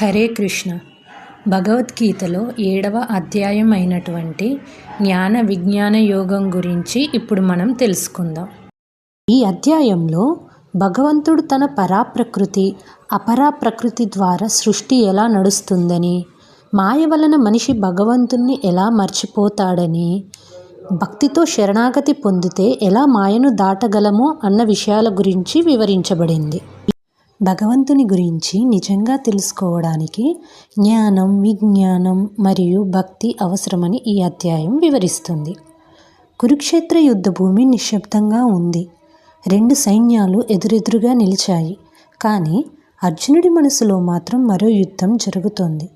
హరే కృష్ణ. భగవద్గీతలో 7వ అధ్యాయం అయినటువంటి జ్ఞాన విజ్ఞాన యోగం గురించి ఇప్పుడు మనం తెలుసుకుందాం. ఈ అధ్యాయంలో భగవంతుడు తన పరాప్రకృతి అపరాప్రకృతి ద్వారా సృష్టి ఎలా నడుస్తుందని, మాయ వలన మనిషి భగవంతుణ్ణి ఎలా మర్చిపోతాడని, భక్తితో శరణాగతి పొందితే ఎలా మాయను దాటగలమో అన్న విషయాల గురించి వివరించబడింది. భగవంతుని గురించి నిజంగా తెలుసుకోవడానికి జ్ఞానం, విజ్ఞానం మరియు భక్తి అవసరమని ఈ అధ్యాయం వివరిస్తుంది. కురుక్షేత్ర యుద్ధభూమి నిశ్శబ్దంగా ఉంది. 2 సైన్యాలు ఎదురెదురుగా నిలిచాయి. కానీ అర్జునుడి మనసులో మాత్రం మరో యుద్ధం జరుగుతోంది.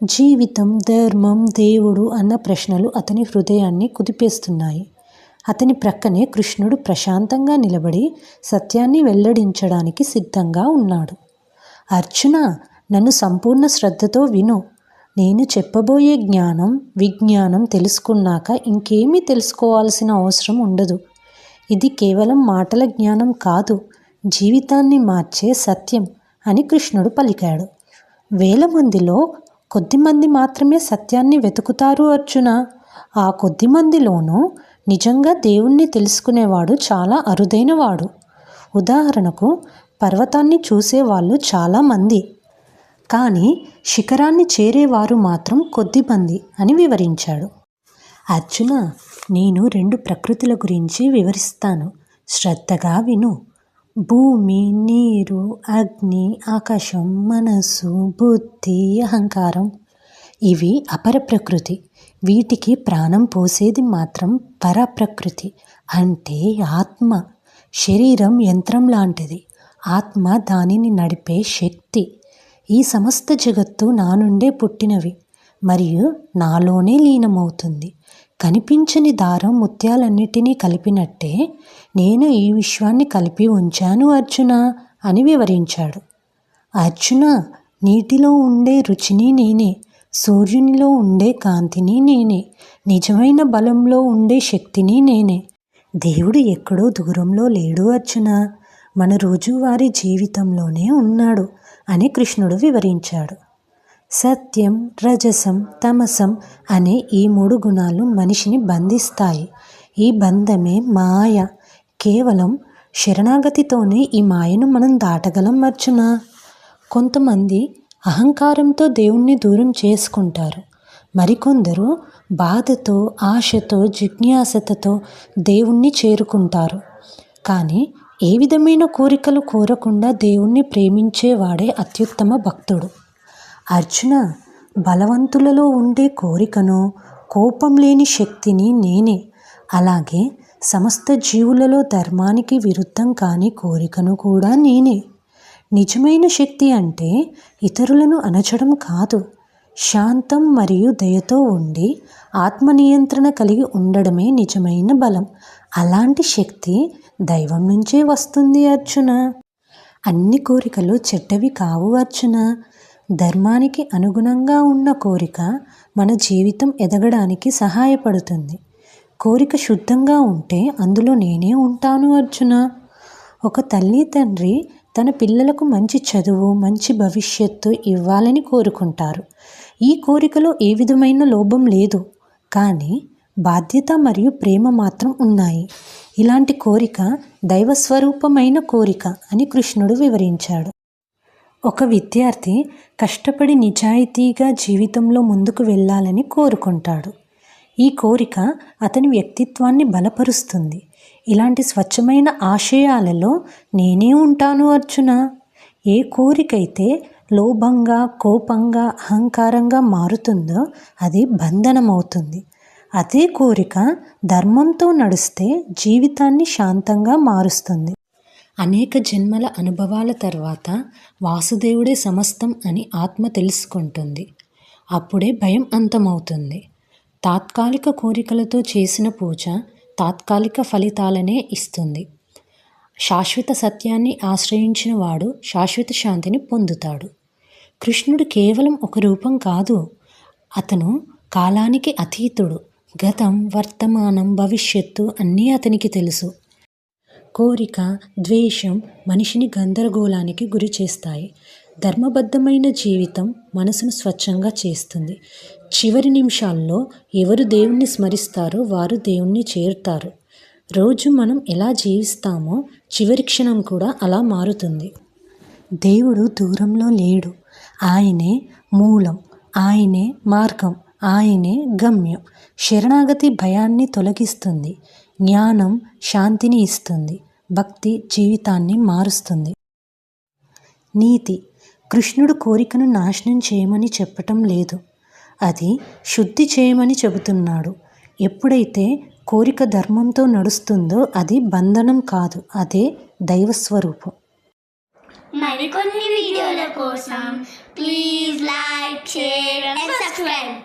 జీవితం, ధర్మం, దేవుడు అన్న ప్రశ్నలు అతని హృదయాన్ని కుదిపేస్తున్నాయి. అతని ప్రక్కనే కృష్ణుడు ప్రశాంతంగా నిలబడి సత్యాన్ని వెల్లడించడానికి సిద్ధంగా ఉన్నాడు. అర్జున, నన్ను సంపూర్ణ శ్రద్ధతో విను. నేను చెప్పబోయే జ్ఞానం, విజ్ఞానం తెలుసుకున్నాక ఇంకేమీ తెలుసుకోవాల్సిన అవసరం ఉండదు. ఇది కేవలం మాటల జ్ఞానం కాదు, జీవితాన్ని మార్చే సత్యం అని కృష్ణుడు పలికాడు. 1000 మందిలో కొద్దిమంది మాత్రమే సత్యాన్ని వెతుకుతారు అర్జున. ఆ కొద్దిమందిలోనూ నిజంగా దేవుణ్ణి తెలుసుకునేవాడు చాలా అరుదైనవాడు. ఉదాహరణకు, పర్వతాన్ని చూసేవాళ్ళు చాలామంది, కానీ శిఖరాన్ని చేరేవారు మాత్రం కొద్దిమంది అని వివరించాడు. అర్జున, నేను 2 ప్రకృతుల గురించి వివరిస్తాను, శ్రద్ధగా విను. భూమి, నీరు, అగ్ని, ఆకాశం, మనస్సు, బుద్ధి, అహంకారం ఇవి అపర ప్రకృతి. వీటికి ప్రాణం పోసేది మాత్రం పరప్రకృతి, అంటే ఆత్మ. శరీరం యంత్రం లాంటిది, ఆత్మ దానిని నడిపే శక్తి. ఈ సమస్త జగత్తు నా నుండే పుట్టినవి మరియు నాలోనే లీనమవుతుంది. కనిపించని దారం ముత్యాలన్నిటినీ కలిపినట్టే నేను ఈ విశ్వాన్ని కలిపి ఉంచాను అర్జున అని వివరించాడు. అర్జున, నీటిలో ఉండే రుచిని నేనే, సూర్యునిలో ఉండే కాంతిని నేనే, నిజమైన బలంలో ఉండే శక్తిని నేనే. దేవుడు ఎక్కడో దూరంలో లేడు అర్జున, మన రోజువారీ జీవితంలోనే ఉన్నాడు అని కృష్ణుడు వివరించాడు. సత్యం, రజసం, తమసం అనే ఈ 3 గుణాలు మనిషిని బంధిస్తాయి. ఈ బంధమే మాయ. కేవలం శరణాగతితోనే ఈ మాయను మనం దాటగలం అర్జున. కొంతమంది అహంకారంతో దేవుణ్ణి దూరం చేసుకుంటారు. మరికొందరు బాధతో, ఆశతో, జిజ్ఞాసతో దేవుణ్ణి చేరుకుంటారు. కానీ ఏ విధమైన కోరికలు కోరకుండా దేవుణ్ణి ప్రేమించేవాడే అత్యుత్తమ భక్తుడు. అర్జున, బలవంతులలో ఉండే కోరికను, కోపం లేని శక్తిని నేనే. అలాగే సమస్త జీవులలో ధర్మానికి విరుద్ధం కాని కోరికను కూడా నేనే. నిజమైన శక్తి అంటే ఇతరులను అణచడం కాదు, శాంతం మరియు దయతో ఉండి ఆత్మనియంత్రణ కలిగి ఉండడమే నిజమైన బలం. అలాంటి శక్తి దైవం నుంచే వస్తుంది అర్జున. అన్ని కోరికలు చెడ్డవి కావు అర్జున. ధర్మానికి అనుగుణంగా ఉన్న కోరిక మన జీవితం ఎదగడానికి సహాయపడుతుంది. కోరిక శుద్ధంగా ఉంటే అందులో నేనే ఉంటాను అర్జున. ఒక తల్లి, తండ్రి తన పిల్లలకు మంచి చదువు, మంచి భవిష్యత్తు ఇవ్వాలని కోరుకుంటారు. ఈ కోరికలో ఏ విధమైన లోభం లేదు, కానీ బాధ్యత మరియు ప్రేమ మాత్రం ఉన్నాయి. ఇలాంటి కోరిక దైవస్వరూపమైన కోరిక అని కృష్ణుడు వివరించాడు. ఒక విద్యార్థి కష్టపడి నిజాయితీగా జీవితంలో ముందుకు వెళ్ళాలని కోరుకుంటాడు. ఈ కోరిక అతని వ్యక్తిత్వాన్ని బలపరుస్తుంది. ఇలాంటి స్వచ్ఛమైన ఆశయాలలో నేనే ఉంటాను అర్జున. ఏ కోరికైతే లోభంగా, కోపంగా, అహంకారంగా మారుతుందో అది బంధనమవుతుంది. అదే కోరిక ధర్మంతో నడిస్తే జీవితాన్ని శాంతంగా మారుస్తుంది. అనేక జన్మల అనుభవాల తర్వాత వాసుదేవుడే సమస్తం అని ఆత్మ తెలుసుకుంటుంది. అప్పుడే భయం అంతమవుతుంది. తాత్కాలిక కోరికలతో చేసిన పూజ తాత్కాలిక ఫలితాలనే ఇస్తుంది. శాశ్వత సత్యాన్ని ఆశ్రయించిన వాడు శాశ్వత శాంతిని పొందుతాడు. కృష్ణుడు కేవలం ఒక రూపం కాదు, అతను కాలానికి అతీతుడు. గతం, వర్తమానం, భవిష్యత్తు అన్నీ అతనికి తెలుసు. కోరిక, ద్వేషం మనిషిని గందరగోళానికి గురి చేస్తాయి. ధర్మబద్ధమైన జీవితం మనసును స్వచ్ఛంగా చేస్తుంది. చివరి నిమిషాల్లో ఎవరు దేవుణ్ణి స్మరిస్తారో వారు దేవుణ్ణి చేరుతారు. రోజు మనం ఎలా జీవిస్తామో చివరి క్షణం కూడా అలా మారుతుంది. దేవుడు దూరంలో లేడు. ఆయనే మూలం, ఆయనే మార్గం, ఆయనే గమ్యం. శరణాగతి భయాన్ని తొలగిస్తుంది. జ్ఞానం శాంతిని ఇస్తుంది. భక్తి జీవితాన్ని మారుస్తుంది. నీతి కృష్ణుడు కోరికను నాశనం చేయమని చెప్పటం లేదు, అది శుద్ధి చేయమని చెబుతున్నాడు. ఎప్పుడైతే కోరిక ధర్మంతో నడుస్తుందో అది బంధనం కాదు, అదే దైవస్వరూపం. మరికొన్ని వీడియోల కోసం please like, share and subscribe.